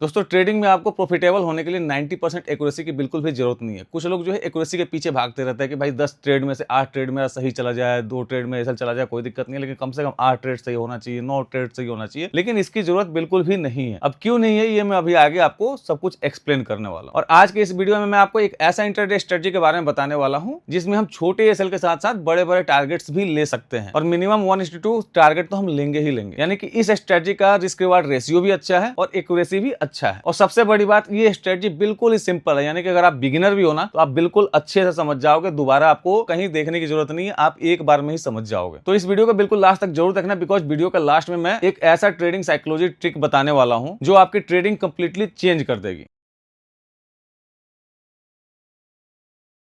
दोस्तों ट्रेडिंग में आपको प्रॉफिटेबल होने के लिए 90% एक्यूरेसी की बिल्कुल भी जरूरत नहीं है। कुछ लोग जो है एक्यूरेसी के पीछे भागते रहते हैं कि भाई 10 ट्रेड में से 8 ट्रेड मेरा सही चला जाए, 2 ट्रेड में ऐसा चला जाए, कोई दिक्कत नहीं है, लेकिन कम से कम 8 ट्रेड सही होना चाहिए, 9 ट्रेड सही होना चाहिए। लेकिन इसकी जरूरत बिल्कुल भी नहीं है। अब क्यों नहीं है ये मैं अभी आगे आपको सब कुछ एक्सप्लेन करने वाला हूं। और आज के इस वीडियो में मैं आपको एक ऐसा इंट्राडे स्ट्रेटजी के बारे में बताने वाला हूं जिसमें हम छोटे एसएल के साथ साथ बड़े बड़े टारगेट्स भी ले सकते हैं और मिनिमम 1:2 टारगेट तो हम लेंगे ही लेंगे। यानी कि इस स्ट्रेटजी का रिस्क रिवार्ड रेशियो भी अच्छा है और एक्यूरेसी भी अच्छा है। और सबसे बड़ी बात, ये स्ट्रेटजी बिल्कुल ही सिंपल है। यानी कि अगर आप बिगिनर भी हो ना तो आप बिल्कुल अच्छे से समझ जाओगे, दोबारा आपको कहीं देखने की जरूरत नहीं है, आप एक बार में ही समझ जाओगे। तो इस वीडियो को बिल्कुल लास्ट तक जरूर देखना, बिकॉज वीडियो के लास्ट में मैं एक ऐसा ट्रेडिंग साइकोलॉजी ट्रिक बताने वाला हूं जो आपकी ट्रेडिंग कंप्लीटली चेंज कर देगी।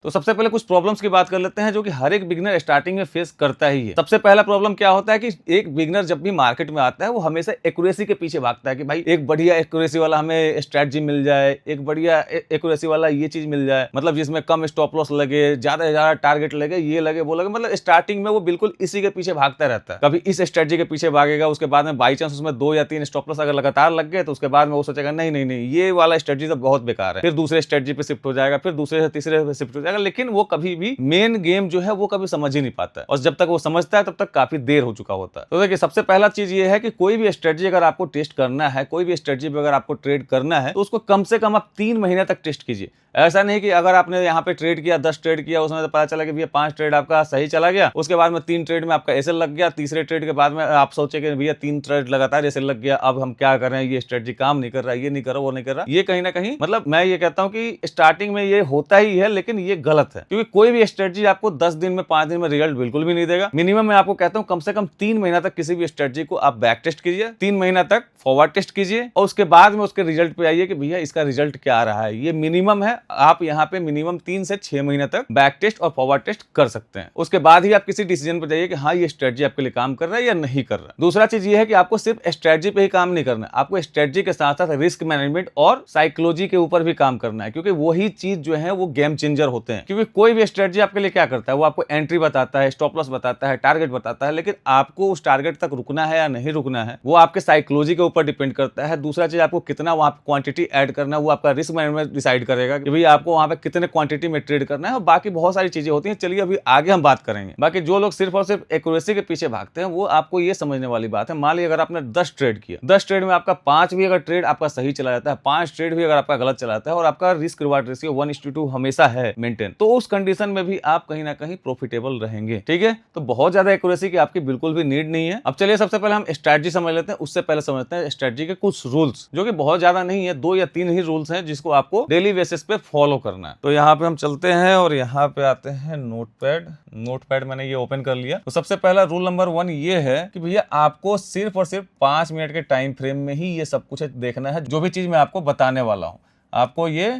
तो सबसे पहले कुछ प्रॉब्लम्स की बात कर लेते हैं जो कि हर एक बिगिनर स्टार्टिंग में फेस करता ही है। सबसे पहला प्रॉब्लम क्या होता है कि एक बिगिनर जब भी मार्केट में आता है वो हमेशा एक्यूरेसी के पीछे भागता है कि भाई एक बढ़िया एक्यूरेसी वाला हमें स्ट्रेटजी मिल जाए, एक बढ़िया एक्यूरेसी वाला ये चीज मिल जाए, मतलब जिसमें कम स्टॉप लॉस लगे, ज्यादा से ज्यादा टारगेट लगे, ये लगे वो लगे। मतलब स्टार्टिंग में वो बिल्कुल इसी के पीछे भागता रहता है। कभी इस स्ट्रेटजी के पीछे भागेगा, उसके बाद में बाई चांस उसमें 2 या 3 स्टॉप लॉस अगर लगातार लग गए तो उसके बाद में वो सोचेगा नहीं नहीं नहीं ये वाला स्ट्रेटजी तो बहुत बेकार है, फिर दूसरे स्ट्रेटजी पे शिफ्ट हो जाएगा, फिर दूसरे से तीसरे पे शिफ्ट हो जाएगा। लेकिन वो कभी भी मेन गेम जो है वो कभी समझ ही नहीं पाता है और जब तक वो समझता है तब तक काफी देर हो चुका होता है। तो देखिए सबसे पहला चीज ये है कि कोई भी स्ट्रेटजी अगर आपको टेस्ट करना है, कोई भी स्ट्रेटजी पे अगर आपको ट्रेड करना है तो उसको कम से कम आप 3 महीने तक टेस्ट कीजिए। ऐसा नहीं कि अगर आपने यहाँ पे ट्रेड किया, 10 ट्रेड किया, उसमें तो पता चला कि भैया 5 ट्रेड आपका सही चला गया, उसके बाद में 3 ट्रेड में आपका एसएल लग गया, तीसरे ट्रेड के बाद में आप सोचे कि भैया 3 ट्रेड लगातार एसएल लग गया, अब हम क्या कर रहे हैं, ये स्ट्रेटजी काम नहीं कर रहा, ये नहीं कर रहा, वो नहीं कर रहा। ये कहीं ना कहीं मतलब मैं ये कहता हूँ कि स्टार्टिंग में ये होता ही है, लेकिन ये गलत है क्योंकि कोई भी स्ट्रेटजी आपको 10 दिन में 5 दिन में रिजल्ट बिल्कुल भी नहीं देगा। मिनिमम मैं आपको कहता हूँ कम से कम 3 महीना तक किसी भी स्ट्रेटजी को आप बैक टेस्ट कीजिए, 3 महीना तक फॉरवर्ड टेस्ट कीजिए और उसके बाद में उसके रिजल्ट पे आइए कि भैया इसका रिजल्ट क्या आ रहा है। ये मिनिमम है, आप यहाँ पे मिनिमम 3 से 6 महीने तक बैक टेस्ट और फॉरवर्ड टेस्ट कर सकते हैं। उसके बाद ही आप किसी डिसीजन पर जाइए कि हाँ ये स्ट्रेटजी आपके लिए काम कर रहा है या नहीं कर रहा है। दूसरा चीज ये है कि आपको सिर्फ स्ट्रेटजी पे ही काम नहीं करना है, आपको स्ट्रेटजी के साथ साथ रिस्क मैनेजमेंट और साइकोलॉजी के ऊपर भी काम करना है, क्योंकि वही चीज जो है वो गेम चेंजर होते हैं। क्योंकि कोई भी स्ट्रेटजी आपके लिए क्या करता है, वो आपको एंट्री बताता है, स्टॉप लॉस बताता है, टारगेट बताता है, लेकिन आपको उस टारगेट तक रुकना है या नहीं रुकना है वो आपके साइकोलॉजी के ऊपर डिपेंड करता है। दूसरा चीज आपको कितना वहां पे क्वांटिटी ऐड करना है वो आपका रिस्क मैनेजमेंट डिसाइड करेगा कि भाई आपको वहां पे कितने क्वांटिटी में ट्रेड करना है और बाकी बहुत सारी चीजें होती हैं। चलिए अभी आगे हम बात करेंगे। बाकी जो लोग सिर्फ और सिर्फ एक्यूरेसी के पीछे भागते हैं वो आपको ये समझने वाली बात है, मान लीजिए अगर आपने 10 ट्रेड किया, 10 ट्रेड में आपका 5 भी अगर ट्रेड आपका सही चला जाता है, 5 ट्रेड भी अगर आपका गलत चला जाता है और आपका रिस्क रिवार्ड रेशियो 1:2 हमेशा है मेंटेन, तो उस कंडीशन में भी आप कहीं ना कहीं प्रॉफिटेबल रहेंगे। ठीक है, तो बहुत ज्यादा एक्यूरेसी की आपकी बिल्कुल भी नीड नहीं है। अब चलिए सबसे पहले हम स्ट्रेटजी समझ लेते हैं, उससे पहले समझते हैं स्ट्रेटजी के कुछ रूल्स जो कि बहुत ज्यादा नहीं है, 2 या 3 ही रूल्स हैं जिसको आपको डेली बेसिस पे फॉलो करना है। तो यहाँ पे हम चलते हैं और यहाँ पे आते हैं नोटपैड मैंने ये ओपन कर लिया। तो सबसे पहला रूल नंबर 1 ये है कि भैया आपको सिर्फ और सिर्फ 5 मिनट के टाइम फ्रेम में ही ये सब कुछ देखना है। जो भी चीज मैं आपको बताने वाला हूँ आपको ये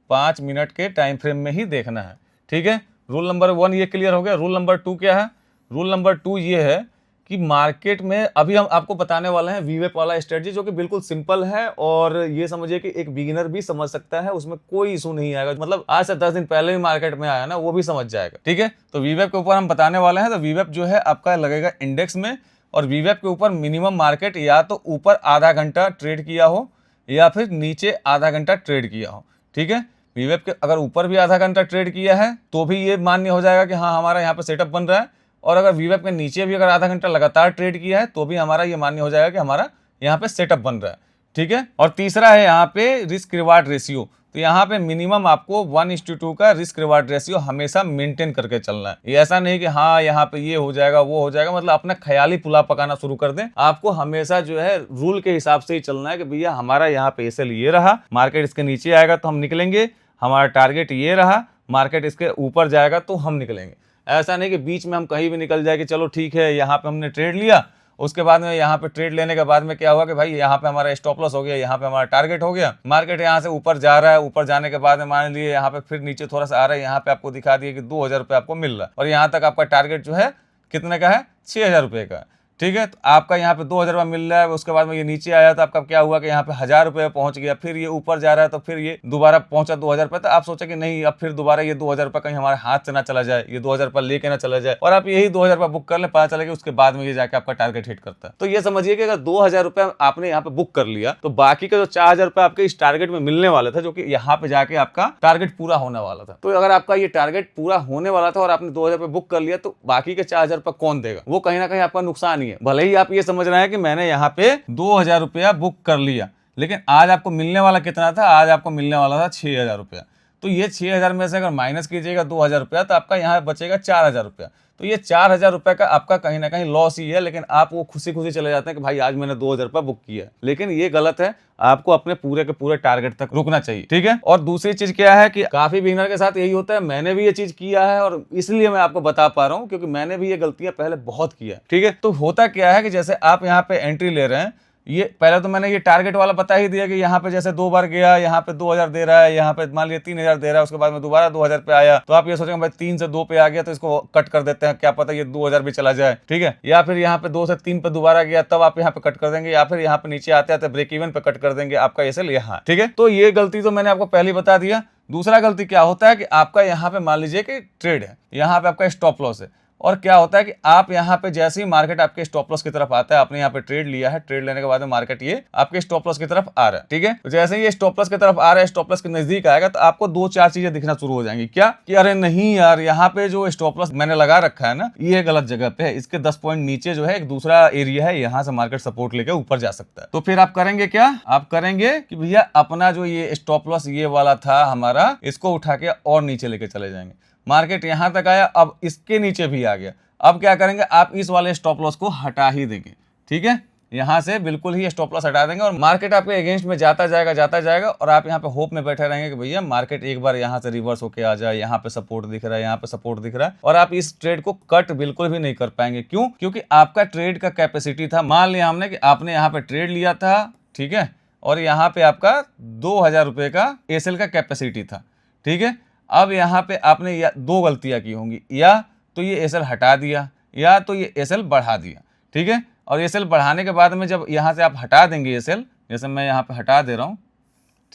5 मिनट के टाइम फ्रेम में ही देखना है। ठीक है, रूल नंबर 1 ये क्लियर हो गया। रूल नंबर 2 क्या है? रूल नंबर 2 ये है कि मार्केट में अभी हम आपको बताने वाले हैं वीवेप वाला स्ट्रेटजी जो कि बिल्कुल सिंपल है और ये समझिए कि एक बिगिनर भी समझ सकता है, उसमें कोई इशू नहीं आएगा। मतलब आज से 10 दिन पहले भी मार्केट में आया ना वो भी समझ जाएगा। ठीक है, तो वीवेप के ऊपर हम बताने वाले हैं। तो वीवेप जो है आपका लगेगा इंडेक्स में और वीवेप के ऊपर मिनिमम मार्केट या तो ऊपर आधा घंटा ट्रेड किया हो या फिर नीचे आधा घंटा ट्रेड किया हो। ठीक है, वीवेप के अगर ऊपर भी आधा घंटा ट्रेड किया है तो भी ये मान्य हो जाएगा कि हाँ हमारा यहाँ पे सेटअप बन रहा है, और अगर वीवेप के नीचे भी अगर आधा घंटा लगातार ट्रेड किया है तो भी हमारा ये मान्य हो जाएगा कि हमारा यहाँ पे सेटअप बन रहा है। ठीक है, और तीसरा है यहाँ पे रिस्क रिवार्ड रेशियो। तो यहाँ पे मिनिमम आपको 1:2 का रिस्क रिवार्ड रेशियो हमेशा मेंटेन करके चलना है। ये ऐसा नहीं कि हाँ यहाँ पे ये हो जाएगा वो हो जाएगा, मतलब अपना ख्याली पुलाव पकाना शुरू कर दें। आपको हमेशा जो है रूल के हिसाब से ही चलना है कि भैया हमारा यहाँ पे एसएल ये रहा, मार्केट इसके नीचे आएगा तो हम निकलेंगे, हमारा टारगेट ये रहा, मार्केट इसके ऊपर जाएगा तो हम निकलेंगे। ऐसा नहीं कि बीच में हम कहीं भी निकल जाए कि चलो ठीक है यहाँ पे हमने ट्रेड लिया, उसके बाद में यहाँ पे ट्रेड लेने के बाद में क्या हुआ कि भाई यहाँ पे हमारा स्टॉप लॉस हो गया, यहाँ पे हमारा टारगेट हो गया, मार्केट यहाँ से ऊपर जा रहा है, ऊपर जाने के बाद में मान लीजिए यहाँ पे फिर नीचे थोड़ा सा आ रहा है, यहाँ पे आपको दिखा दिए कि 2000 रुपये आपको मिल रहा है और यहाँ तक आपका टारगेट जो है कितने का है, 6000 रुपये का। ठीक है। तो आपका यहाँ पे 2000 रुपया मिल रहा है, उसके बाद में ये नीचे आया तो आपका क्या हुआ कि यहाँ पे 1000 रुपये पहुंच गया, फिर ये ऊपर जा रहा है तो फिर ये दोबारा पहुंचा 2000 रुपये। तो आप सोचा कि नहीं अब फिर दोबारा ये 2000 रुपये कहीं हमारे हाथ से ना चला जाए, ये 2000 रुपये लेके ना चला जाए, और आप यही 2000 रुपये बुक कर ले, पता चले कि उसके बाद में ये जाके आपका टारगेट हिट करता है। तो ये समझिए कि अगर 2000 रुपये आपने यहाँ पे बुक कर लिया तो बाकी का जो 4000 रुपये आपके इस टारगेट में मिलने वाले थे, जो कि यहाँ पे जाके आपका टारगेट पूरा होने वाला था। तो अगर आपका ये टारगेट पूरा होने वाला था और आपने 2000 रुपये बुक कर लिया तो बाकी के 4000 रुपये कौन देगा? वो कहीं ना कहीं आपका नुकसान ही है। भले ही आप ये समझ रहे हैं कि मैंने यहाँ पे 2000 रुपया बुक कर लिया, लेकिन आज आपको मिलने वाला कितना था? आज आपको मिलने वाला था 6000 रुपया। तो ये 6000 में से अगर माइनस कीजिएगा 2000 रुपया तो आपका यहाँ बचेगा 4000 रुपया। तो ये 4000 रुपये का आपका कहीं ना कहीं लॉस ही है, लेकिन आप वो खुशी खुशी चले जाते हैं कि भाई आज मैंने 2000 रुपये बुक किया। लेकिन ये गलत है, आपको अपने पूरे के पूरे टारगेट तक रुकना चाहिए, ठीक है। और दूसरी चीज क्या है कि काफी बिगिनर के साथ यही होता है, मैंने भी ये चीज किया है और इसलिए मैं आपको बता पा रहा हूँ क्योंकि मैंने भी ये गलतियां पहले बहुत किया, ठीक है। तो होता क्या है कि जैसे आप यहाँ पे एंट्री ले रहे हैं, ये पहले तो मैंने ये टारगेट वाला बता ही दिया कि यहाँ पे जैसे 2 बार गया, यहाँ पे 2000 दे रहा है, यहाँ पे मान लीजिए 3000 दे रहा है, उसके बाद में दोबारा 2000 पे आया, तो आप ये सोचेंगे भाई 3 से 2 पे आ गया तो इसको कट कर देते हैं, क्या पता ये 2000 भी चला जाए, ठीक है। या फिर यहाँ पे 2 से 3 पे दोबारा गया तब आप यहाँ पे कट कर देंगे, या फिर यहाँ पे नीचे आते आते ब्रेक इवन पे कट कर देंगे आपका एसएल यहाँ, ठीक है। तो ये गलती तो मैंने आपको पहले ही बता दिया। दूसरा गलती क्या होता है कि आपका यहाँ पे मान लीजिए कि ट्रेड है, यहाँ पे आपका स्टॉप लॉस है, और क्या होता है कि आप यहाँ पे जैसे ही मार्केट आपके स्टॉप लॉस की तरफ आता है, आपने यहाँ पे ट्रेड लिया है, ट्रेड लेने के बाद में मार्केट ये आपके स्टॉप लॉस की तरफ आ रहा है, ठीक है। तो जैसे ही ये स्टॉप लॉस की तरफ आ रहा है, स्टॉप लॉस के नजदीक आएगा तो आपको 2-4 चीजें दिखना शुरू हो जाएंगी। क्या कि अरे नहीं यार, यहाँ पे जो स्टॉप लॉस मैंने लगा रखा है ना, ये गलत जगह पे है, इसके 10 पॉइंट नीचे जो है एक दूसरा एरिया है, यहाँ से मार्केट सपोर्ट लेकर ऊपर जा सकता है। तो फिर आप करेंगे क्या? आप करेंगे कि भैया अपना जो ये स्टॉप लॉस ये वाला था हमारा, इसको उठा के और नीचे लेके चले जाएंगे। मार्केट यहाँ तक आया, अब इसके नीचे भी आ गया, अब क्या करेंगे? आप इस वाले स्टॉप लॉस को हटा ही देंगे, ठीक है। यहां से बिल्कुल ही स्टॉप लॉस हटा देंगे और मार्केट आपके अगेंस्ट में जाता जाएगा और आप यहाँ पे होप में बैठे रहेंगे कि भैया मार्केट एक बार यहाँ से रिवर्स होके आ जाए, यहाँ पे सपोर्ट दिख रहा है, यहाँ पे सपोर्ट दिख रहा है, और आप इस ट्रेड को कट बिल्कुल भी नहीं कर पाएंगे। क्यों? क्योंकि आपका ट्रेड का कैपेसिटी था, मान लिया हमने कि आपने यहाँ पे ट्रेड लिया था, ठीक है, और यहाँ पे आपका 2000 रुपये का एसएल का कैपेसिटी था, ठीक है। अब यहाँ पे आपने 2 गलतियां की होंगी, या तो ये एसएल हटा दिया या तो ये एसएल बढ़ा दिया, ठीक है। और एसएल बढ़ाने के बाद में जब यहाँ से आप हटा देंगे एसएल, जैसे मैं यहाँ पे हटा दे रहा हूँ,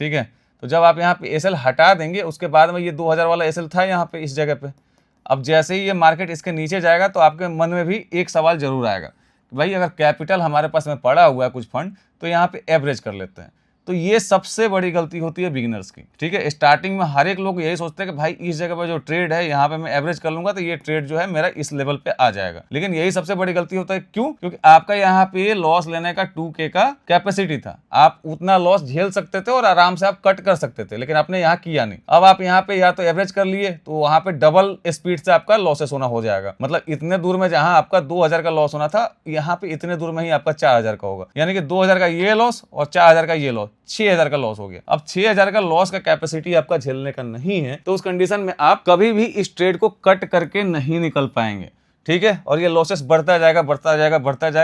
ठीक है, तो जब आप यहाँ पे एसएल हटा देंगे उसके बाद में ये 2000 वाला एसएल था यहाँ पे इस जगह पे, अब जैसे ही ये मार्केट इसके नीचे जाएगा तो आपके मन में भी एक सवाल जरूर आएगा कि भाई अगर कैपिटल हमारे पास में पड़ा हुआ है कुछ फंड तो यहाँ पे एवरेज कर लेते हैं। तो ये सबसे बड़ी गलती होती है बिगिनर्स की, ठीक है। स्टार्टिंग में हर एक लोग यही सोचते हैं कि भाई इस जगह पर जो ट्रेड है यहाँ पे मैं एवरेज कर लूंगा तो ये ट्रेड जो है मेरा इस लेवल पे आ जाएगा, लेकिन यही सबसे बड़ी गलती होता है। क्यों? क्योंकि आपका यहाँ पे लॉस लेने का 2K का कैपेसिटी था, आप उतना लॉस झेल सकते थे और आराम से आप कट कर सकते थे, लेकिन आपने यहाँ किया नहीं। अब आप यहाँ पे या तो एवरेज कर लिए तो वहां पे डबल स्पीड से आपका लॉसेस होना हो जाएगा, मतलब इतने दूर में जहां आपका 2000 का लॉस होना था, यहाँ पे इतने दूर में ही आपका 4000 का होगा, यानी कि 2000 का ये लॉस और 4000 का ये लॉस, 6000 का लॉस हो गया। अब 6000 का लॉस का कैपेसिटी आपका झेलने का नहीं है, तो उस कंडीशन में आप कभी भी इस ट्रेड को कट करके नहीं निकल पाएंगे, ठीक है। और ये लॉसेस बढ़ता जाएगा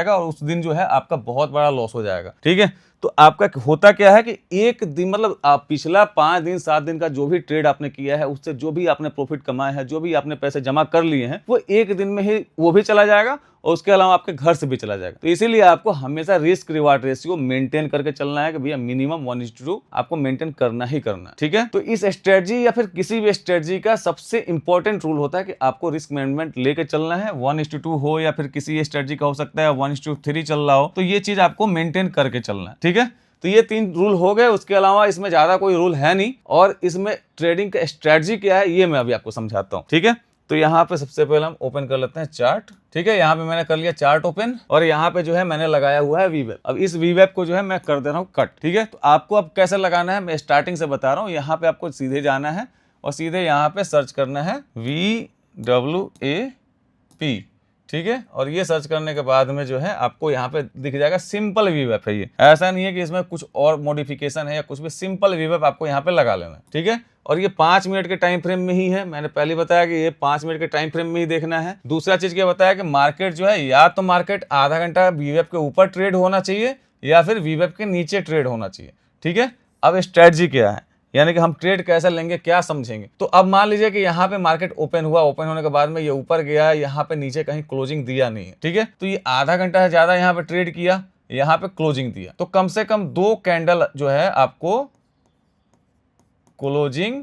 और उस दिन जो है आपका बहुत बड़ा लॉस हो जाएगा, ठीक है। तो आपका होता क्या है कि एक दिन मतलब आप पिछला 5 दिन 7 दिन का जो भी ट्रेड आपने किया है, उससे जो भी आपने प्रॉफिट कमाया है, जो भी आपने पैसे जमा कर लिए हैं, वो एक दिन में ही वो भी चला जाएगा और उसके अलावा आपके घर से भी चला जाएगा। तो इसीलिए आपको हमेशा रिस्क रिवार्ड रेशियो मेंटेन करके चलना है कि भैया मिनिमम 1:2 आपको मेंटेन करना ही करना है, ठीक है। तो इस स्ट्रेटजी या फिर किसी भी स्ट्रेटजी का सबसे इंपॉर्टेंट रूल होता है कि आपको रिस्क मैनेजमेंट लेके चलना है। 1:2 हो या फिर किसी स्ट्रेटजी का हो सकता है 1:3 चल रहा हो, तो ये चीज आपको मेंटेन करके चलना है, ठीक है। तो ये 3 रूल हो गए, उसके अलावा इसमें ज्यादा कोई रूल है नहीं। और इसमें ट्रेडिंग का स्ट्रेटजी क्या है ये मैं अभी आपको समझाता हूँ, ठीक है। तो यहाँ पे सबसे पहले हम ओपन कर लेते हैं चार्ट, ठीक है। यहाँ पे मैंने कर लिया चार्ट ओपन और यहाँ पे जो है मैंने लगाया हुआ है वीवेब। अब इस वीवेब को जो है मैं कर दे रहा हूँ कट, ठीक है। तो आपको अब कैसे लगाना है मैं स्टार्टिंग से बता रहा हूँ। यहाँ पे आपको सीधे जाना है और सीधे यहाँ पे सर्च करना है VWAP, ठीक है। और ये सर्च करने के बाद में जो है आपको यहाँ पे दिख जाएगा सिंपल वीवेब है। ये ऐसा नहीं है कि इसमें कुछ और मॉडिफिकेशन है या कुछ भी, सिंपल वीवेब आपको यहाँ पे लगा लेना है, ठीक है। और ये 5 मिनट के टाइम फ्रेम में ही है, मैंने पहले बताया कि ये 5 मिनट के टाइम फ्रेम में ही देखना है। दूसरा चीज क्या बताया कि मार्केट जो है या तो मार्केट आधा घंटा वीवेब के ऊपर ट्रेड होना चाहिए या फिर वीवेब के नीचे ट्रेड होना चाहिए, ठीक है। अब स्ट्रेटजी क्या है, यानी कि हम ट्रेड कैसे लेंगे, क्या समझेंगे। तो अब मान लीजिए कि यहाँ पे मार्केट ओपन हुआ, ओपन होने के बाद में ये ऊपर गया, यहाँ पे नीचे कहीं क्लोजिंग दिया नहीं है, ठीक है। तो ये आधा घंटा से ज्यादा यहाँ पे ट्रेड किया, यहाँ पे क्लोजिंग दिया, तो कम से कम 2 कैंडल जो है आपको क्लोजिंग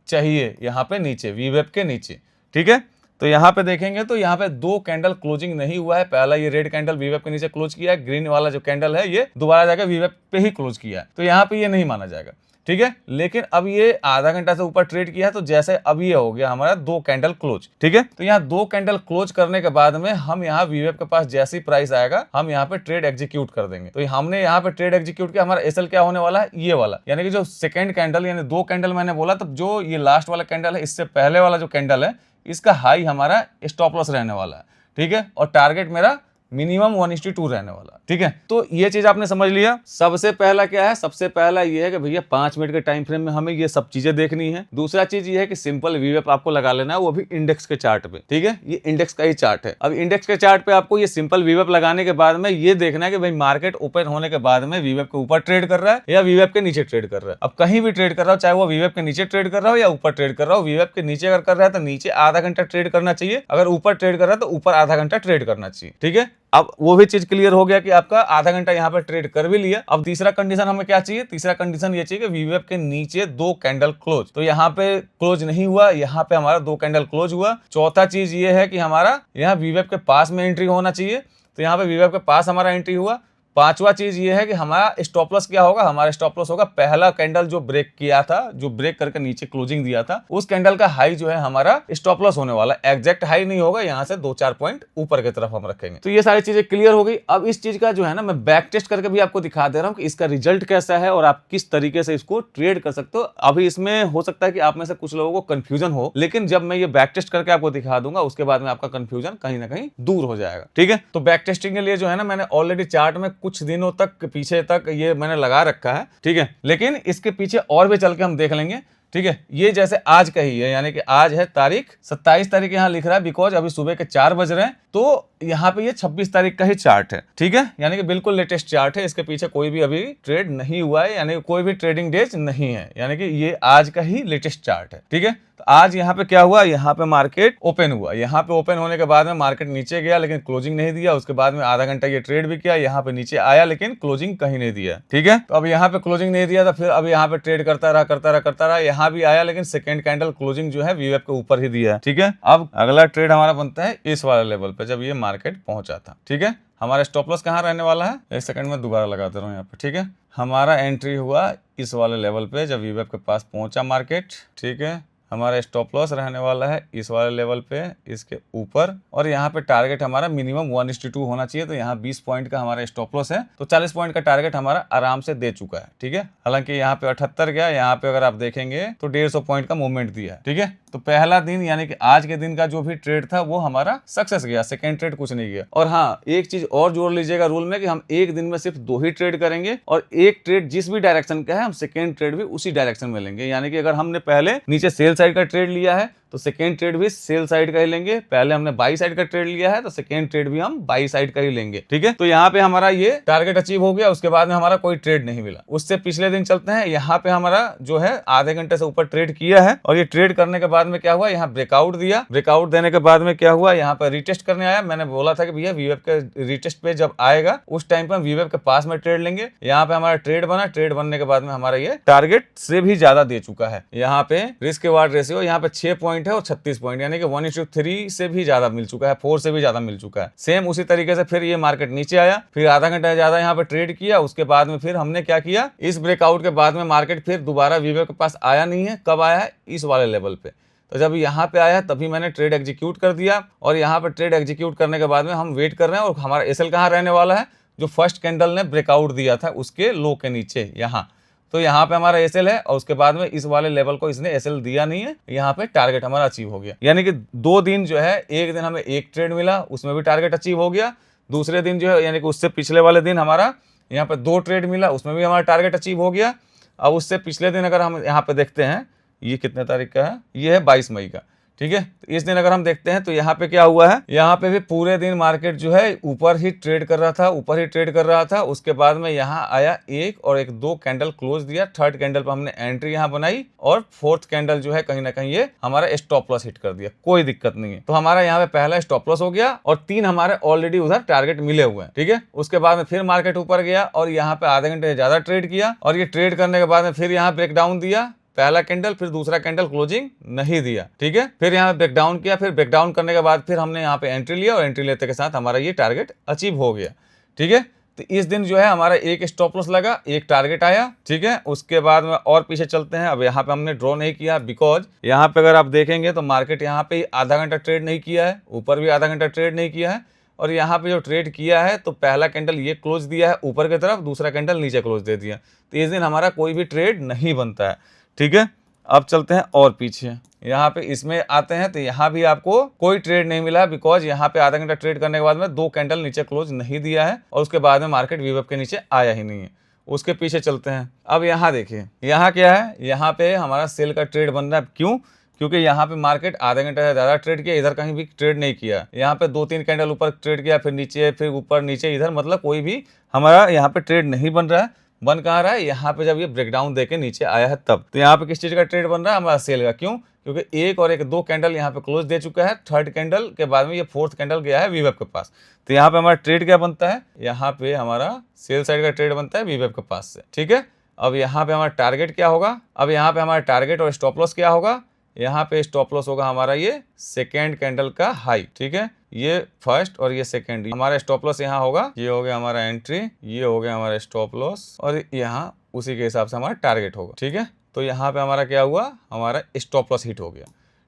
चाहिए यहाँ पे नीचे, वीवेब के नीचे, ठीक है। तो यहाँ पे देखेंगे तो यहाँ पे 2 कैंडल क्लोजिंग नहीं हुआ है। पहला ये रेड कैंडल वीवेब के नीचे क्लोज किया है, ग्रीन वाला जो कैंडल है ये दोबारा जाकर वीवेब पे ही क्लोज किया है, तो यहाँ पे ये नहीं माना जाएगा, ठीक है। लेकिन अब ये आधा घंटा से ऊपर ट्रेड किया है, तो जैसे अब ये हो गया हमारा 2 कैंडल क्लोज, ठीक है। तो यहाँ 2 कैंडल क्लोज करने के बाद में हम यहाँ वीवेब के पास जैसी प्राइस आएगा हम यहाँ पे ट्रेड एग्जीक्यूट कर देंगे। तो हमने यहाँ पे ट्रेड एग्जीक्यूट किया, हमारा एसएल क्या होने वाला है, ये वाला, यानी कि जो सेकेंड कैंडल, यानी 2 कैंडल मैंने बोला, तो जो ये लास्ट वाला कैंडल है, इससे पहले वाला जो कैंडल है, इसका हाई हमारा स्टॉप लॉस रहने वाला है, ठीक है। और टारगेट मेरा मिनिमम 1:2 रहने वाला, ठीक है। तो ये चीज आपने समझ लिया। सबसे पहला क्या है, सबसे पहला ये है कि भैया 5 मिनट के टाइम फ्रेम में हमें ये सब चीजें देखनी है। दूसरा चीज ये है कि सिंपल वीवेप आपको लगा लेना है, वो भी इंडेक्स के चार्ट पे, ठीक है। ये इंडेक्स का ही चार्ट है। अब इंडेक्स के चार्ट पे आपको ये सिंपल वीवेप लगाने के बाद में ये देखना है कि भाई मार्केट ओपन होने के बाद में वीवेप के ऊपर ट्रेड कर रहा है या वीवेप के नीचे ट्रेड कर रहा है। अब कहीं भी ट्रेड कर रहा हो, चाहे वो वीवेप के नीचे ट्रेड कर रहा हो या ऊपर ट्रेड कर रहा हो, वीवेप के नीचे अगर कर रहा है तो नीचे आधा घंटा ट्रेड करना चाहिए, अगर ऊपर ट्रेड कर रहा है तो ऊपर आधा घंटा ट्रेड करना चाहिए, ठीक है। अब वो भी चीज क्लियर हो गया कि आपका आधा घंटा यहाँ पे ट्रेड कर भी लिया। अब तीसरा कंडीशन हमें क्या चाहिए, तीसरा कंडीशन ये चाहिए कि वीवेप के नीचे 2 कैंडल क्लोज, तो यहाँ पे क्लोज नहीं हुआ, यहाँ पे हमारा 2 कैंडल क्लोज हुआ। चौथा चीज ये है कि हमारा यहाँ वीवेप के पास में एंट्री होना चाहिए, तो यहाँ पे वीवेप के पास हमारा एंट्री हुआ। पांचवा चीज ये है कि हमारा स्टॉप लॉस क्या होगा, हमारा स्टॉप लॉस होगा पहला कैंडल जो ब्रेक किया था, जो ब्रेक करके नीचे क्लोजिंग दिया था, उस कैंडल का हाई जो है हमारा स्टॉप लॉस होने वाला। एग्जैक्ट हाई नहीं होगा, यहाँ से 2-4 पॉइंट ऊपर की तरफ हम रखेंगे। तो ये सारी चीजें क्लियर हो गई। अब इस चीज का जो है ना मैं बैक टेस्ट करके भी आपको दिखा दे रहा हूँ कि इसका रिजल्ट कैसा है और आप किस तरीके से इसको ट्रेड कर सकते हो। अभी इसमें हो सकता है कि आप में से कुछ लोगों को कंफ्यूजन हो, लेकिन जब मैं ये बैक टेस्ट करके आपको दिखा दूंगा उसके बाद में आपका कंफ्यूजन कहीं ना कहीं दूर हो जाएगा, ठीक है। तो बैक टेस्टिंग के लिए जो है ना मैंने ऑलरेडी चार्ट में कुछ दिनों तक पीछे तक ये मैंने लगा रखा है, ठीक है। लेकिन इसके पीछे और भी चल के हम देख लेंगे, ठीक है। ये जैसे आज का ही है, यानी कि आज है तारीख 27 तारीख यहाँ लिख रहा है, बिकॉज अभी सुबह के 4 बज रहे हैं, तो यहाँ पे ये 26 तारीख का ही चार्ट है, ठीक है। यानी कि बिल्कुल लेटेस्ट चार्ट है, इसके पीछे कोई भी अभी ट्रेड नहीं हुआ है, यानी कोई भी ट्रेडिंग डेज नहीं है, यानी कि ये आज का ही लेटेस्ट चार्ट है, ठीक है। तो आज यहाँ पे क्या हुआ, यहाँ पे मार्केट ओपन हुआ, यहाँ पे ओपन होने के बाद में मार्केट नीचे गया लेकिन क्लोजिंग नहीं दिया, उसके बाद में आधा घंटा ये ट्रेड भी किया, यहाँ पे नीचे आया लेकिन क्लोजिंग कहीं नहीं दिया, ठीक है। तो अब यहाँ पे क्लोजिंग नहीं दिया था, फिर अब यहाँ पे ट्रेड करता रहा, यहाँ भी आया लेकिन सेकेंड कैंडल क्लोजिंग जो है वीवेप के ऊपर ही दिया है, ठीक है। अब अगला ट्रेड हमारा बनता है इस वाले लेवल पे, जब ये मार्केट पहुंचा था, ठीक है। हमारा स्टॉप लॉस कहाँ रहने वाला है, एक सेकंड में दोबारा लगा दे रहा हूँ यहाँ पे, ठीक है। हमारा एंट्री हुआ इस वाले लेवल पे जब वीवेप के पास पहुंचा मार्केट, ठीक है। हमारा स्टॉप लॉस रहने वाला है इस वाले लेवल पे, इसके ऊपर, और यहाँ पे टारगेट हमारा मिनिमम 1:2 होना चाहिए, तो यहाँ 20 पॉइंट का हमारा स्टॉप लॉस है, तो 40 पॉइंट का टारगेट हमारा आराम से दे चुका है, ठीक है। हालांकि यहाँ पे 78 गया, यहाँ पे अगर आप देखेंगे तो 150 पॉइंट का मूवमेंट दिया है, ठीक है। तो पहला दिन यानी कि आज के दिन का जो भी ट्रेड था वो हमारा सक्सेस गया, सेकेंड ट्रेड कुछ नहीं गया। और हाँ, एक चीज और जोड़ लीजिएगा रूल में कि हम एक दिन में सिर्फ 2 ही ट्रेड करेंगे, और एक ट्रेड जिस भी डायरेक्शन का है हम सेकेंड ट्रेड भी उसी डायरेक्शन में लेंगे। यानी कि अगर हमने पहले नीचे सेल साइड का ट्रेड लिया है तो सेकेंड ट्रेड भी सेल साइड का ही लेंगे, पहले हमने बाई साइड का ट्रेड लिया है तो सेकेंड ट्रेड भी हम बाई साइड का ही लेंगे, ठीक है। तो यहाँ पे हमारा ये टारगेट अचीव हो गया, उसके बाद में हमारा कोई ट्रेड नहीं मिला। उससे पिछले दिन चलते हैं, यहाँ पे हमारा जो है आधे घंटे से ऊपर ट्रेड किया है, और ये ट्रेड करने के बाद में क्या हुआ, यहाँ ब्रेकआउट दिया, ब्रेकआउट देने के बाद में क्या हुआ, यहाँ पर रिटेस्ट करने आया। मैंने बोला था कि भैया वीवेप के रिटेस्ट पे जब आएगा उस टाइम पे हम वीवेप के पास में ट्रेड लेंगे। यहाँ पे हमारा ट्रेड बना, ट्रेड बनने के बाद में हमारा ये टारगेट से भी ज्यादा दे चुका है। यहाँ पे रिस्क रिवार्ड रेशियो यहाँ पे 6 पॉइंट है और 36 पॉइंट, यानी कि 1:3 से भी ज्यादा मिल चुका है, 4 से भी ज्यादा मिल चुका है। सेम उसी तरीके से फिर ये मार्केट नीचे आया, फिर आधा घंटा ज्यादा यहाँ पे ट्रेड किया, उसके बाद में फिर हमने क्या किया, इस ब्रेकआउट के बाद में मार्केट फिर दोबारा वीवेप के पास आया नहीं है। कब आया है, इस वाले लेवल पे। तो जब यहाँ पे आया तभी मैंने ट्रेड एग्जीक्यूट कर दिया, और यहाँ पे ट्रेड एग्जीक्यूट करने के बाद में हम वेट कर रहे हैं, और हमारा एसएल कहाँ रहने वाला है, जो फर्स्ट कैंडल ने ब्रेकआउट दिया था उसके लो के नीचे यहाँ। तो यहाँ पे हमारा एसएल है, और उसके बाद में इस वाले लेवल को इसने एसएल दिया नहीं है, यहाँ पे टारगेट हमारा अचीव हो गया। यानी कि 2 दिन जो है, एक दिन हमें एक ट्रेड मिला, उसमें भी टारगेट अचीव हो गया। दूसरे दिन जो है यानी कि उससे पिछले वाले दिन हमारा यहाँ पे 2 ट्रेड मिला, उसमें भी हमारा टारगेट अचीव हो गया। अब उससे पिछले दिन अगर हम यहाँ पे देखते हैं, ये कितने तारीख का है, ये है 22 मई का, ठीक है। तो इस दिन अगर हम देखते हैं तो यहाँ पे क्या हुआ है, यहाँ पे भी पूरे दिन मार्केट जो है ऊपर ही ट्रेड कर रहा था, ऊपर ही ट्रेड कर रहा था। उसके बाद में यहाँ आया एक और एक दो कैंडल क्लोज दिया, थर्ड कैंडल पर हमने एंट्री यहाँ बनाई और फोर्थ कैंडल जो है कहीं ना कहीं ये हमारा स्टॉप लॉस हिट कर दिया, कोई दिक्कत नहीं है। तो हमारा यहाँ पे पहला स्टॉप लॉस हो गया और 3 हमारे ऑलरेडी उधर टारगेट मिले हुए हैं, ठीक है। उसके बाद में फिर मार्केट ऊपर गया और यहाँ पे आधे घंटे ज्यादा ट्रेड किया और ये ट्रेड करने के बाद में फिर यहाँ ब्रेकडाउन दिया, पहला कैंडल फिर दूसरा कैंडल क्लोजिंग नहीं दिया, ठीक है। फिर यहाँ ब्रेकडाउन किया, फिर ब्रेकडाउन करने के बाद फिर हमने यहाँ पे एंट्री लिया और एंट्री लेते के साथ हमारा ये टारगेट अचीव हो गया, ठीक है। तो इस दिन जो है हमारा एक स्टॉप लॉस लगा, एक टारगेट आया, ठीक है। उसके बाद में और पीछे चलते हैं। अब यहाँ पे हमने ड्रॉ नहीं किया बिकॉज यहाँ पे अगर आप देखेंगे तो मार्केट यहाँ पे आधा घंटा ट्रेड नहीं किया है, ऊपर भी आधा घंटा ट्रेड नहीं किया है और यहाँ पे जो ट्रेड किया है तो पहला कैंडल ये क्लोज दिया है ऊपर की तरफ, दूसरा कैंडल नीचे क्लोज दे दिया। तो इस दिन हमारा कोई भी ट्रेड नहीं बनता है, ठीक है। अब चलते हैं और पीछे, यहाँ पे इसमें आते हैं तो यहाँ भी आपको कोई ट्रेड नहीं मिला बिकॉज यहाँ पे आधा घंटा ट्रेड करने के बाद में 2 कैंडल नीचे क्लोज नहीं दिया है और उसके बाद में मार्केट वीवेप के नीचे आया ही नहीं है। उसके पीछे चलते हैं। अब यहाँ देखिए, यहाँ क्या है, यहाँ पे हमारा सेल का ट्रेड बन रहा है। क्यों? क्योंकि यहाँ पे मार्केट आधे घंटे से ज़्यादा ट्रेड किया, इधर कहीं भी ट्रेड नहीं किया। यहाँ पे 2-3 कैंडल ऊपर ट्रेड किया, फिर नीचे, फिर ऊपर नीचे, इधर मतलब कोई भी हमारा यहाँ पे ट्रेड नहीं बन रहा है। बन कहाँ रहा है, यहाँ पे जब ये ब्रेकडाउन देके नीचे आया है तब। तो यहाँ पे किस चीज़ का ट्रेड बन रहा है, हमारा सेल का। क्यों? क्योंकि एक और एक दो कैंडल यहाँ पे क्लोज दे चुका है, थर्ड कैंडल के बाद में ये फोर्थ कैंडल गया है वीवेप के पास। तो यहाँ पे हमारा ट्रेड क्या बनता है, यहाँ पे हमारा सेल साइड का ट्रेड बनता है वीवेप के पास से, ठीक है। अब यहाँ पे हमारा टारगेट क्या होगा, अब यहाँ पे हमारा टारगेट और स्टॉप लॉस क्या होगा, यहाँ पे स्टॉप लॉस होगा हमारा ये सेकेंड कैंडल का हाई, ठीक है। ये फर्स्ट और ये सेकेंड, हमारा स्टॉप लॉस यहाँ होगा, ये हो गया हमारा एंट्री, ये हो गया हमारा स्टॉप लॉस और यहाँ उसी के हिसाब से हमारा टारगेट होगा, ठीक है। तो यहाँ पे हमारा क्या हुआ, हमारा स्टॉप लॉस हिट हो गया,